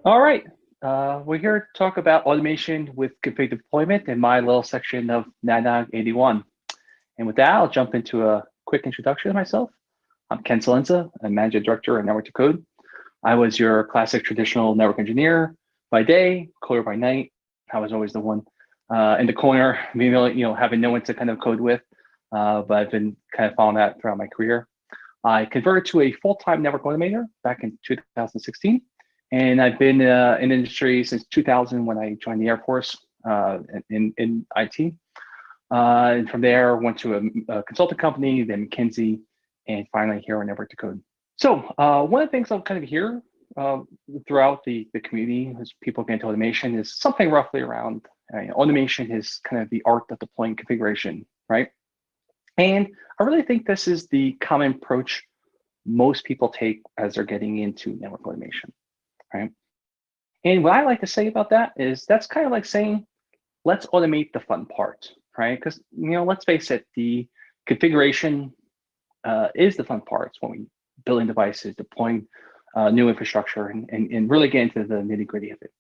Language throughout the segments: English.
All right. We're here to talk about automation with config deployment in my little section of NANOG 81. And with that, I'll jump into a quick introduction of myself. I'm Ken Salenza, I'm Manager Director at Network to Code. I was your classic traditional network engineer by day, coder by night. I was always the one in the corner, having no one to kind of code with. But I've been kind of following that throughout my career. I converted to a full-time network automator back in 2016, and I've been in the industry since 2000 when I joined the Air Force in IT. And from there, went to a consulting company, then McKinsey, and finally here on Network to Code. So one of the things I'll kind of hear uh, throughout the community as people get into automation is something roughly around automation is kind of the art of deploying configuration, right? And I really think this is the common approach most people take as they're getting into network automation, right? And what I like to say about that is that's kind of like saying, let's automate the fun part, right? Because, let's face it, the configuration is the fun part. It's when we building devices, deploying new infrastructure, and really get into the nitty gritty of it.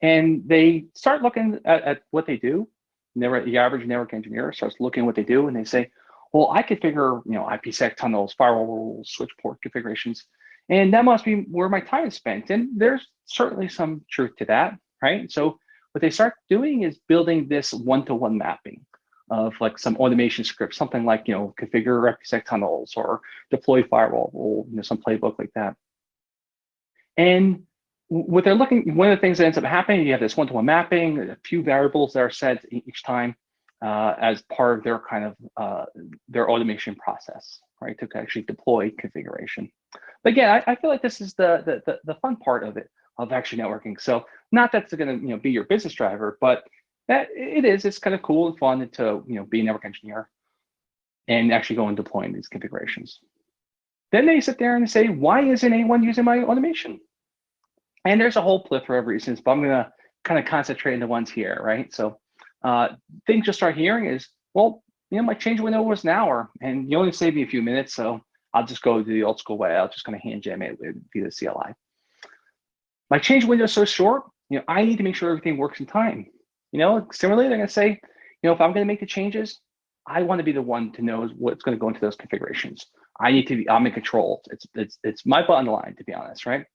And they start looking at what they do. The average network engineer starts looking at what they do, and they say, "Well, I configure, IPsec tunnels, firewall rules, switch port configurations, and that must be where my time is spent." And there's certainly some truth to that, right? So what they start doing is building this one-to-one mapping of like some automation script, something like configure IPsec tunnels or deploy firewall rule, some playbook like that. And what they're looking, one of the things that ends up happening, you have this one-to-one mapping, a few variables that are set each time as part of their kind of their automation process, right? To actually deploy configuration. But again, I feel like this is the fun part of it, of actually networking. So not that's going to be your business driver, but that it is. It's kind of cool and fun to be a network engineer and actually go and deploying these configurations. Then they sit there and say, why isn't anyone using my automation? And there's a whole plethora of reasons, but I'm going to kind of concentrate on the ones here, right? So things you'll start hearing is, well, my change window was an hour and you only saved me a few minutes. So I'll just go the old school way. I'll just kind of hand jam it via the CLI. My change window is so short, I need to make sure everything works in time. Similarly, they're going to say, if I'm going to make the changes, I want to be the one to know what's going to go into those configurations. I need to be, I'm in control. It's my butt on the line, to be honest, right?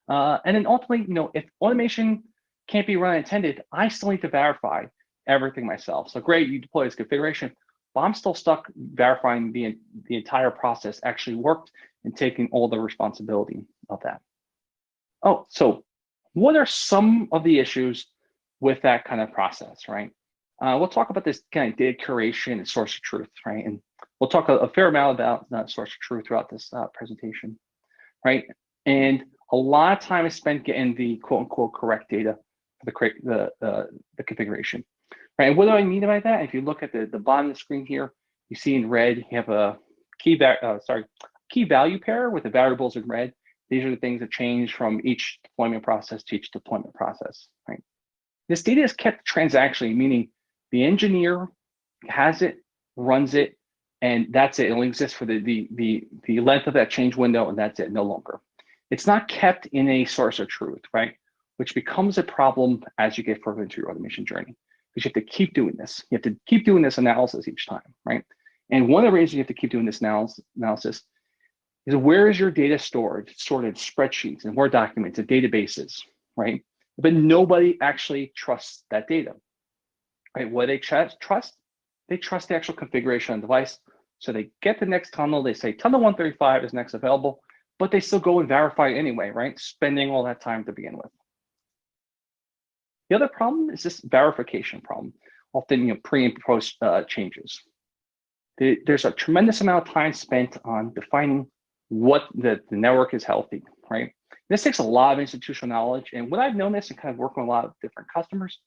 And then ultimately, if automation can't be run unattended, I still need to verify everything myself. So great, you deploy this configuration, but I'm still stuck verifying the entire process actually worked and taking all the responsibility of that. Oh, so what are some of the issues with that kind of process, right? We'll talk about this kind of data curation and source of truth, right? And we'll talk a fair amount about source of truth throughout this presentation, right? And a lot of time is spent getting the quote unquote correct data for the configuration, right? And what do I mean by that? If you look at the bottom of the screen here, you see in red, you have a key value pair with the variables in red. These are the things that change from each deployment process to each deployment process, right? This data is kept transactionally, meaning the engineer has it, runs it, and that's it. It only exists for the length of that change window, and that's it, no longer. It's not kept in a source of truth, right? Which becomes a problem as you get further into your automation journey, because you have to keep doing this. You have to keep doing this analysis each time, right? And one of the reasons you have to keep doing this analysis is where is your data stored? It's stored in spreadsheets and Word documents and databases, right? But nobody actually trusts that data, right? What they trust? They trust the actual configuration on the device. So they get the next tunnel, they say tunnel 135 is next available, but they still go and verify anyway, right? Spending all that time to begin with. The other problem is this verification problem, often pre and post changes. There's a tremendous amount of time spent on defining what the network is healthy, right? This takes a lot of institutional knowledge. And what I've noticed and kind of working with a lot of different customers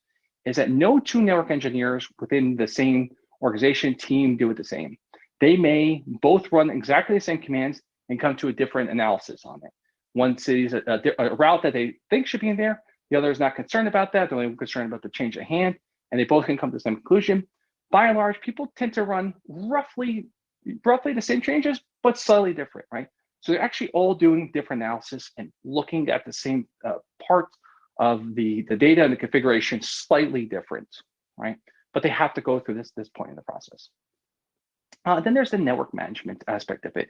is that no two network engineers within the same organization team do it the same. They may both run exactly the same commands and come to a different analysis on it. One sees a route that they think should be in there. The other is not concerned about that. They're only concerned about the change at hand, and they both can come to the same conclusion. By and large, people tend to run roughly the same changes, but slightly different, right? So they're actually all doing different analysis and looking at the same part of the data and the configuration slightly different, right? But they have to go through this point in the process. Then there's the network management aspect of it,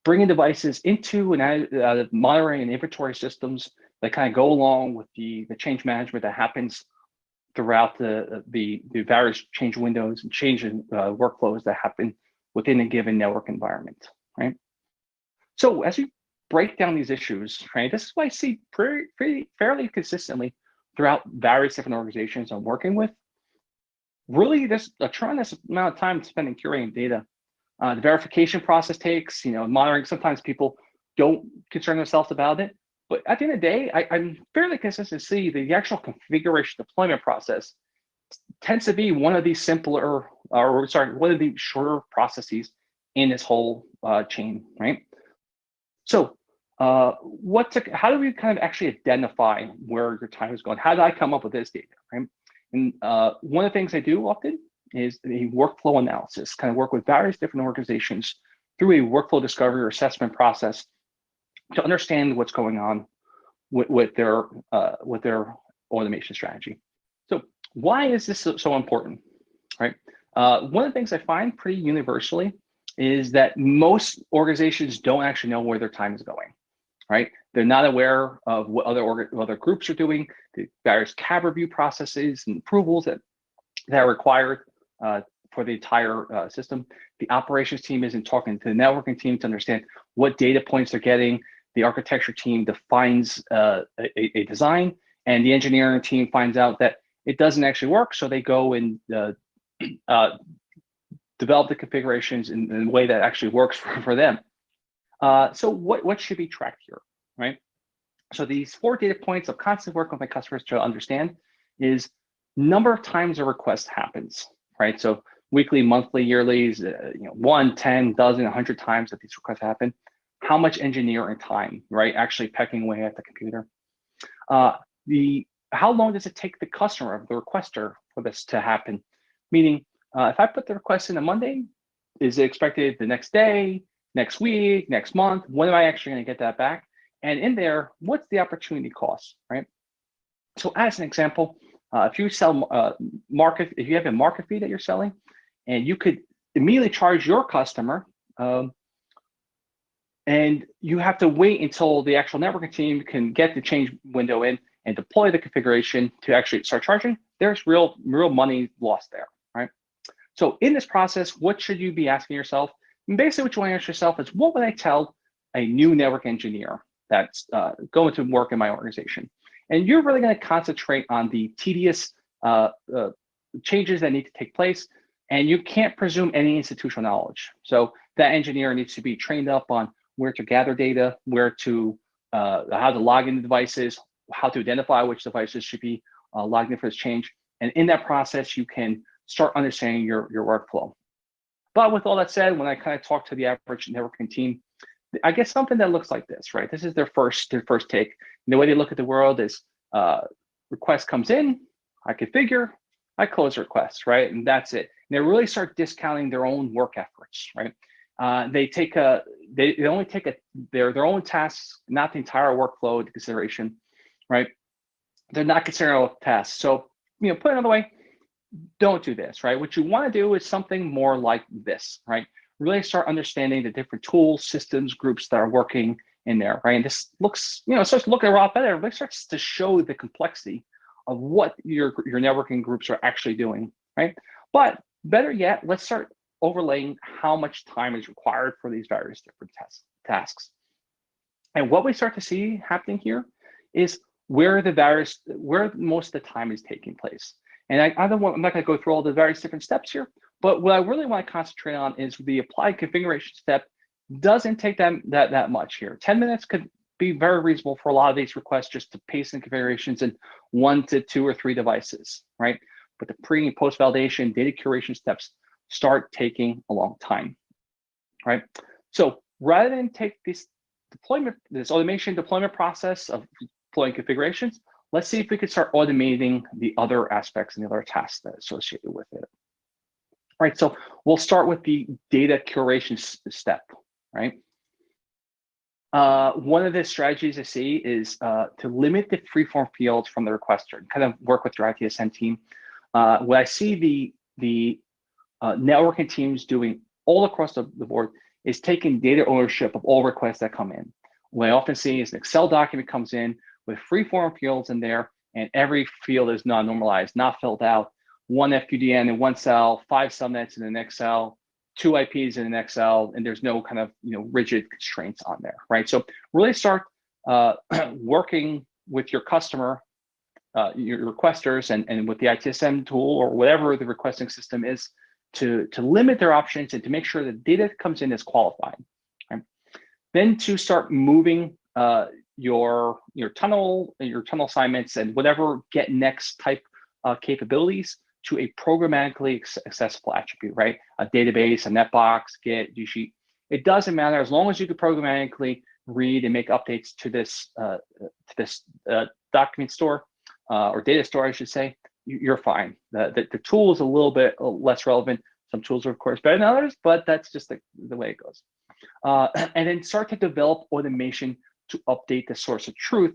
bringing devices into and monitoring and inventory systems that kind of go along with the change management that happens throughout the various change windows and change workflows that happen within a given network environment, right? So as we break down these issues, right, this is what I see fairly consistently throughout various different organizations I'm working with. Really, there's a tremendous amount of time spent in curating data. The verification process takes, monitoring. Sometimes people don't concern themselves about it, but at the end of the day, I'm fairly consistent to see the actual configuration deployment process tends to be one of the simpler, one of the shorter processes in this whole chain, right? So how do we kind of actually identify where your time is going? How did I come up with this data, right? And one of the things I do often is a workflow analysis, kind of work with various different organizations through a workflow discovery or assessment process to understand what's going on with their automation strategy. So why is this so important, right? One of the things I find pretty universally is that most organizations don't actually know where their time is going, right? They're not aware of what other groups are doing, the various CAB review processes and approvals that are required for the entire system. The operations team isn't talking to the networking team to understand what data points they're getting. The architecture team defines a design, and the engineering team finds out that it doesn't actually work, so they go and develop the configurations in a way that actually works for them. So what should be tracked here, right? So these 4 data points of constant work with my customers to understand is number of times a request happens, right? So weekly, monthly, yearly, 1, 10, dozen, 100 times that these requests happen. How much engineering time, right? Actually pecking away at the computer. How long does it take the customer, the requester, for this to happen? Meaning, if I put the request in on Monday, is it expected the next day, next week, next month? When am I actually going to get that back? And in there, what's the opportunity cost, right? So as an example, if you sell if you have a market fee that you're selling, and you could immediately charge your customer, and you have to wait until the actual networking team can get the change window in and deploy the configuration to actually start charging, there's real money lost there, right? So in this process, what should you be asking yourself? And basically what you want to ask yourself is, what would I tell a new network engineer that's going to work in my organization? And you're really going to concentrate on the tedious changes that need to take place, and you can't presume any institutional knowledge. So that engineer needs to be trained up on where to gather data, how to log into devices, how to identify which devices should be logged in for this change. And in that process, you can start understanding your workflow. But with all that said, when I kind of talk to the average networking team, I get something that looks like this, right? This is their first take. And the way they look at the world is request comes in, I configure, I close requests, right? And that's it. And they really start discounting their own work efforts, right? They only take their own tasks, not the entire workflow into consideration, right? They're not considering all tasks. So, put another way, don't do this, right? What you want to do is something more like this, right? Really start understanding the different tools, systems, groups that are working in there, right? And this looks, starts to look a lot better. It really starts to show the complexity of what your networking groups are actually doing, right? But better yet, let's start overlaying how much time is required for these various different tasks. And what we start to see happening here is where most of the time is taking place. And I'm not going to go through all the various different steps here, but what I really want to concentrate on is the applied configuration step doesn't take that much here. 10 minutes could be very reasonable for a lot of these requests just to paste in configurations in 1 to 2 or 3 devices, right? But the pre and post validation, data curation steps start taking a long time, right? So rather than take this automation deployment process of deploying configurations, let's see if we could start automating the other aspects and the other tasks that are associated with it. All right, so we'll start with the data curation step, right? One of the strategies I see is to limit the freeform fields from the requester and kind of work with your ITSM team. What I see the networking teams doing all across the board is taking data ownership of all requests that come in. What I often see is an Excel document comes in with freeform fields in there, and every field is non-normalized, not filled out. One FQDN in one cell, 5 subnets in the next cell, 2 IPs in the next cell, and there's no kind of rigid constraints on there, right? So really start working with your customer, your requesters, and with the ITSM tool or whatever the requesting system is, to limit their options and to make sure the data that comes in is qualified. Right? Then to start moving your tunnel assignments and whatever get next type capabilities to a programmatically accessible attribute, right? A database, a netbox, Git, G-Sheet. It doesn't matter as long as you can programmatically read and make updates to this document store or data store, I should say. You're fine. The tool is a little bit less relevant. Some tools are, of course, better than others, but that's just the way it goes. And then start to develop automation to update the source of truth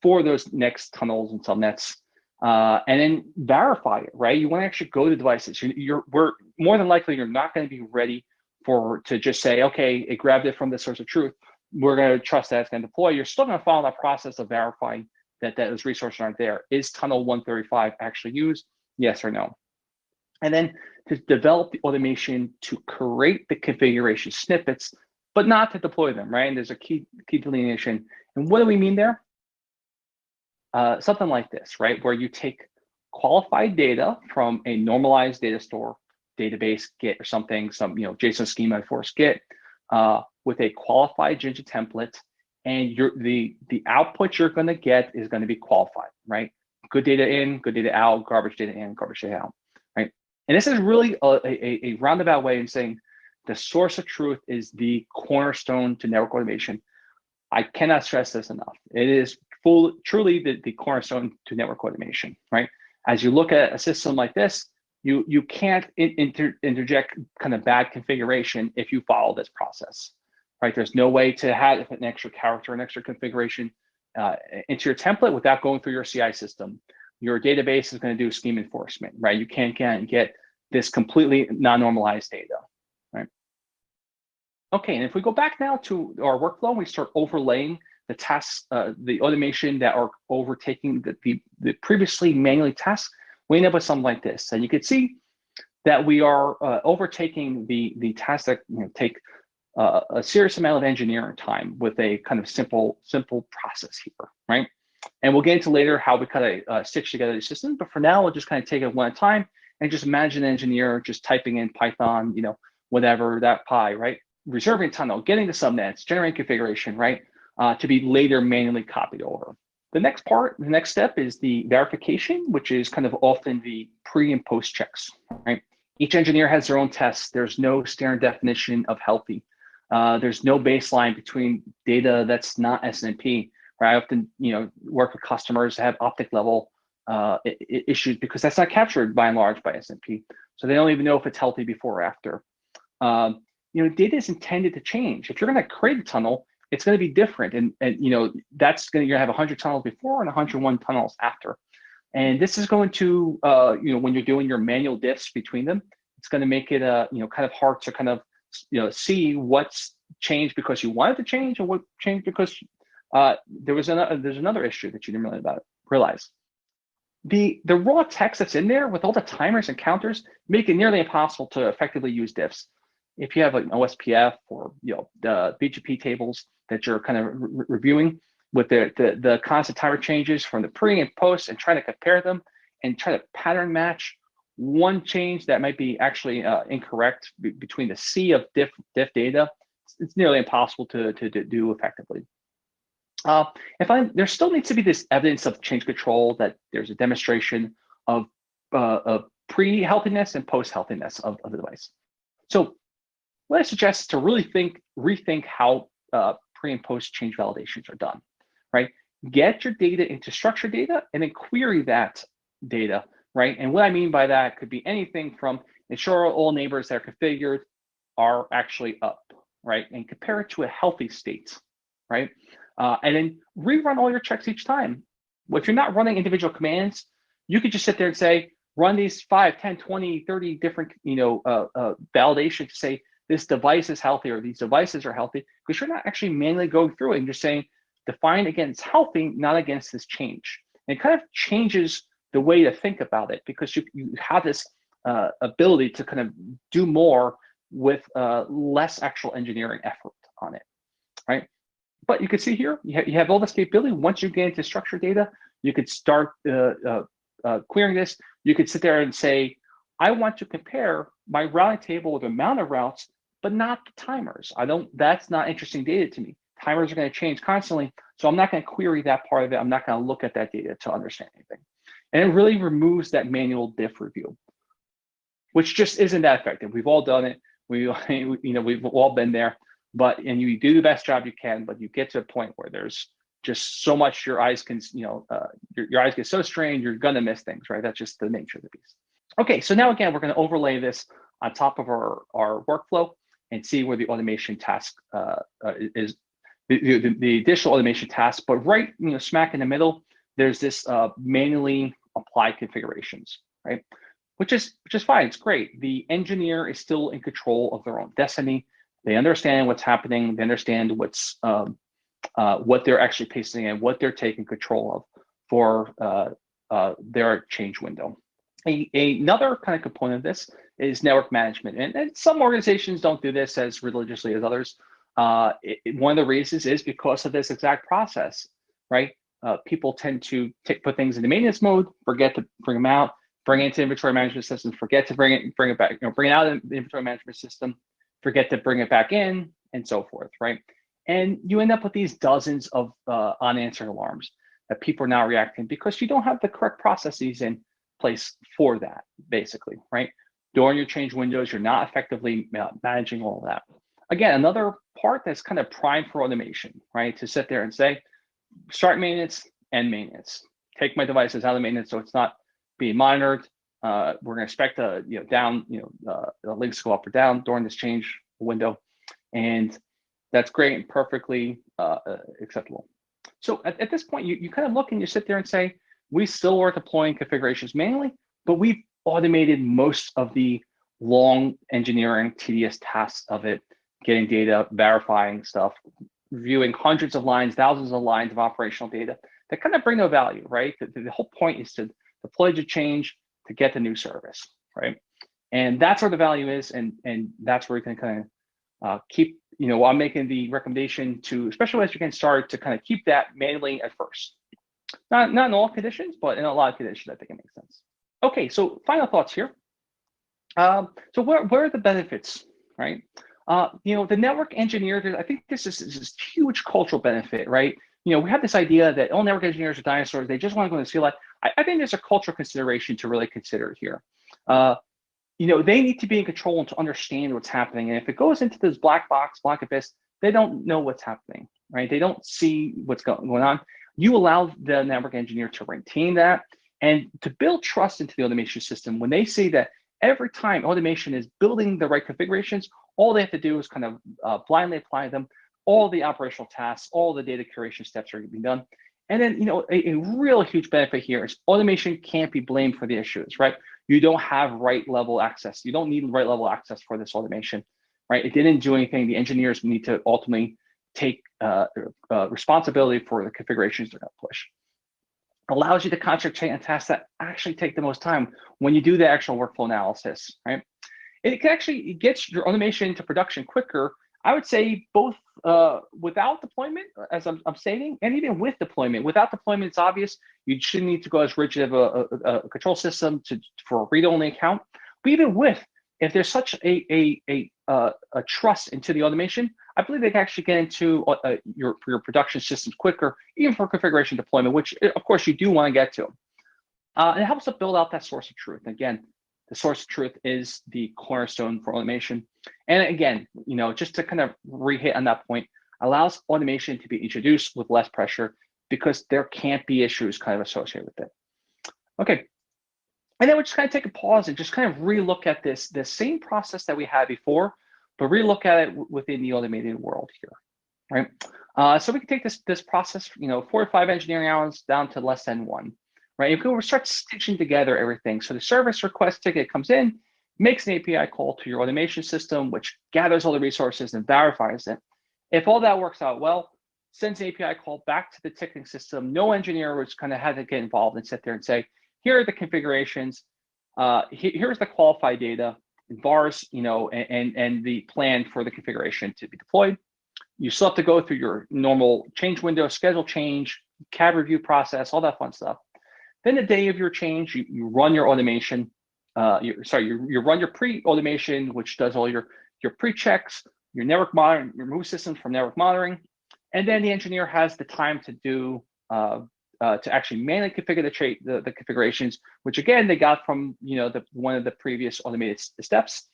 for those next tunnels and subnets. And then verify it, right? You want to actually go to devices. We're more than likely, you're not going to be ready to just say, okay, it grabbed it from the source of truth. We're going to trust that it's going to deploy. You're still going to follow that process of verifying that those resources aren't there. Is tunnel 135 actually used? Yes or no? And then to develop the automation to create the configuration snippets, but not to deploy them, right? And there's a key delineation. And what do we mean there? Something like this, right? Where you take qualified data from a normalized data store, database, Git or something, some JSON schema for Git, with a qualified Jinja template, and the output you're going to get is going to be qualified, right? Good data in, good data out, garbage data in, garbage data out, right? And this is really a roundabout way of saying the source of truth is the cornerstone to network automation. I cannot stress this enough. It is truly the cornerstone to network automation, right? As you look at a system like this, you can't interject kind of bad configuration if you follow this process, right? There's no way to have an extra character, an extra configuration into your template without going through your CI system. Your database is going to do schema enforcement, right? You can't get this completely non-normalized data, right? Okay, and if we go back now to our workflow, we start overlaying the tasks, the automation that are overtaking the previously manually tasks, we end up with something like this. And you can see that we are overtaking the tasks that take a serious amount of engineering time with a kind of simple process here, right? And we'll get into later how we kind of stitch together the system, but for now, we'll just kind of take it one at a time and just imagine an engineer just typing in Python, whatever that pi, right? Reserving tunnel, getting the subnets, generating configuration, right? To be later manually copied over. The next step is the verification, which is kind of often the pre and post checks, right? Each engineer has their own tests. There's no standard definition of healthy. There's no baseline between data that's not SNMP, right? I often, work with customers that have optic level issues because that's not captured by and large by SNMP. So they don't even know if it's healthy before or after. Data is intended to change. If you're going to create a tunnel, it's going to be different, and that's you're going to have 100 tunnels before and 101 tunnels after. And this is going to when you're doing your manual diffs between them, it's going to make it kind of hard to kind of see what's changed because you wanted to change and what changed because there's another issue that you didn't really realize. The raw text that's in there with all the timers and counters make it nearly impossible to effectively use diffs. If you have like OSPF or the BGP tables that you're kind of reviewing with the constant timer changes from the pre and post and trying to compare them and try to pattern match one change that might be actually incorrect between the sea of diff data, it's nearly impossible to do effectively. There still needs to be this evidence of change control, that there's a demonstration of pre-healthiness and post-healthiness of the device. So what I suggest is to really rethink how pre and post change validations are done, right? Get your data into structured data and then query that data, right? And what I mean by that could be anything from ensure all neighbors that are configured are actually up, right? And compare it to a healthy state, right? And then rerun all your checks each time. Well, if you're not running individual commands, you could just sit there and say, run these 5, 10, 20, 30 different, validations to say this device is healthy or these devices are healthy, because you're not actually manually going through it and just saying, define against healthy, not against this change. And it kind of changes the way to think about it, because you have this ability to kind of do more with less actual engineering effort on it, right? But you can see here, you have all this capability. Once you get into structured data, you could start querying this. You could sit there and say, I want to compare my routing table with the amount of routes, but not the timers. That's not interesting data to me. Timers are going to change constantly, so I'm not going to query that part of it. I'm not going to look at that data to understand anything. And it really removes that manual diff review, which just isn't that effective. We've all done it. We've all been there. And you do the best job you can, but you get to a point where there's just so much your eyes can, your eyes get so strained, you're gonna miss things, right? That's just the nature of the beast. Okay, so now again, we're gonna overlay this on top of our workflow and see where the automation task is, the additional automation task. But right, smack in the middle, there's this manually applied configurations, right? Which is fine, it's great. The engineer is still in control of their own destiny. They understand what's happening. They understand what's what they're actually pasting and what they're taking control of for their change window. Another kind of component of this is network management, and some organizations don't do this as religiously as others. One of the reasons is because of this exact process, right? People tend to put things into maintenance mode, forget to bring them out, bring it into inventory management system, forget to bring it back, bring it out of the inventory management system, forget to bring it back in, and so forth, right? And you end up with these dozens of unanswered alarms that people are now reacting because you don't have the correct processes in place for that, basically, right? During your change windows, you're not effectively managing all of that. Again, another part that's kind of primed for automation, right? To sit there and say, start maintenance, end maintenance. Take my devices out of maintenance so it's not being monitored. We're going to expect the links to go up or down during this change window, and that's great and perfectly acceptable. So at this point, you kind of look and you sit there and say, we still are deploying configurations manually, but we've automated most of the long engineering, tedious tasks of it, getting data, verifying stuff, reviewing hundreds of lines, thousands of lines of operational data that kind of bring no value, right? The whole point is to deploy the change to get the new service, right? And that's where the value is, and that's where you can kind of keep, I'm making the recommendation to, especially as you're getting started, to kind of keep that manually at first. Not in all conditions, but in a lot of conditions, I think it makes sense. Okay, so final thoughts here. So where are the benefits, right? The network engineer, I think this is this huge cultural benefit, right? We have this idea that all network engineers are dinosaurs. They just want to go into CLI. I think there's a cultural consideration to really consider here. They need to be in control and to understand what's happening. And if it goes into this black box, black abyss, they don't know what's happening, right? They don't see what's going on. You allow the network engineer to maintain that and to build trust into the automation system. When they see that every time automation is building the right configurations, all they have to do is kind of blindly apply them. All the operational tasks, all the data curation steps are being done. And then, a real huge benefit here is automation can't be blamed for the issues, right? You don't have right level access. You don't need right level access for this automation, right? It didn't do anything. The engineers need to ultimately take responsibility for the configurations they're going to push. Allows you to concentrate on tasks that actually take the most time when you do the actual workflow analysis, right? It can actually get your automation into production quicker, I would say, both without deployment, as I'm stating, and even with deployment. Without deployment, it's obvious you shouldn't need to go as rigid of a control system for a read-only account. But even with, if there's such a trust into the automation, I believe they can actually get into your production systems quicker, even for configuration deployment, which of course you do want to get to. And it helps to build out that source of truth. Again, the source of truth is the cornerstone for automation. And again, just to kind of re-hit on that point, allows automation to be introduced with less pressure because there can't be issues kind of associated with it. Okay. And then we just kind of take a pause and just kind of relook at this same process that we had before, but relook at it within the automated world here. right? So we can take this process, 4 to 5 engineering hours down to less than 1, right? If we start stitching together everything, so the service request ticket comes in, makes an API call to your automation system, which gathers all the resources and verifies it. If all that works out well, sends an API call back to the ticketing system. No engineer was kind of had to get involved and sit there and say, here are the configurations, here's the qualified data, vars, and the plan for the configuration to be deployed. You still have to go through your normal change window, schedule change, CAD review process, all that fun stuff. Then the day of your change, you run your automation. You run your pre-automation, which does all your pre-checks, your network monitoring, remove systems from network monitoring, and then the engineer has the time to do to actually manually configure the configurations, which again they got from one of the previous automated steps.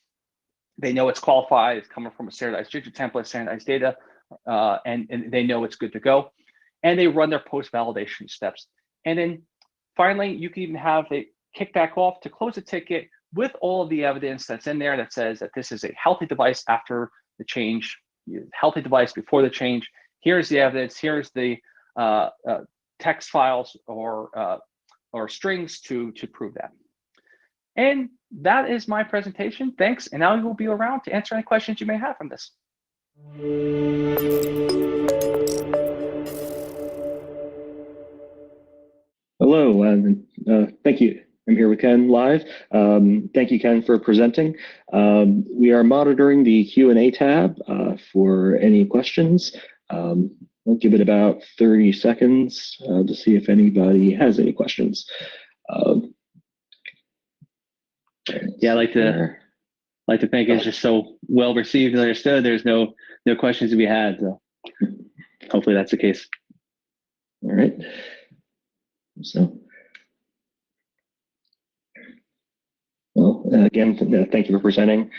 They know it's qualified, it's coming from a standardized JIT template, standardized data, and they know it's good to go. And they run their post-validation steps. And then finally, you can even have a kickback off to close a ticket with all of the evidence that's in there that says that this is a healthy device after the change, healthy device before the change. Here's the evidence, here's the text files or strings to prove that. And that is my presentation. Thanks. And now we will be around to answer any questions you may have from this. Hello, thank you. I'm here with Ken live. Thank you, Ken, for presenting. We are monitoring the Q&A tab for any questions. I'll give it about 30 seconds to see if anybody has any questions. Yeah, I'd like to think it's just so well received and understood. There's no questions to be had. So hopefully that's the case. All right. So, well, again, thank you for presenting.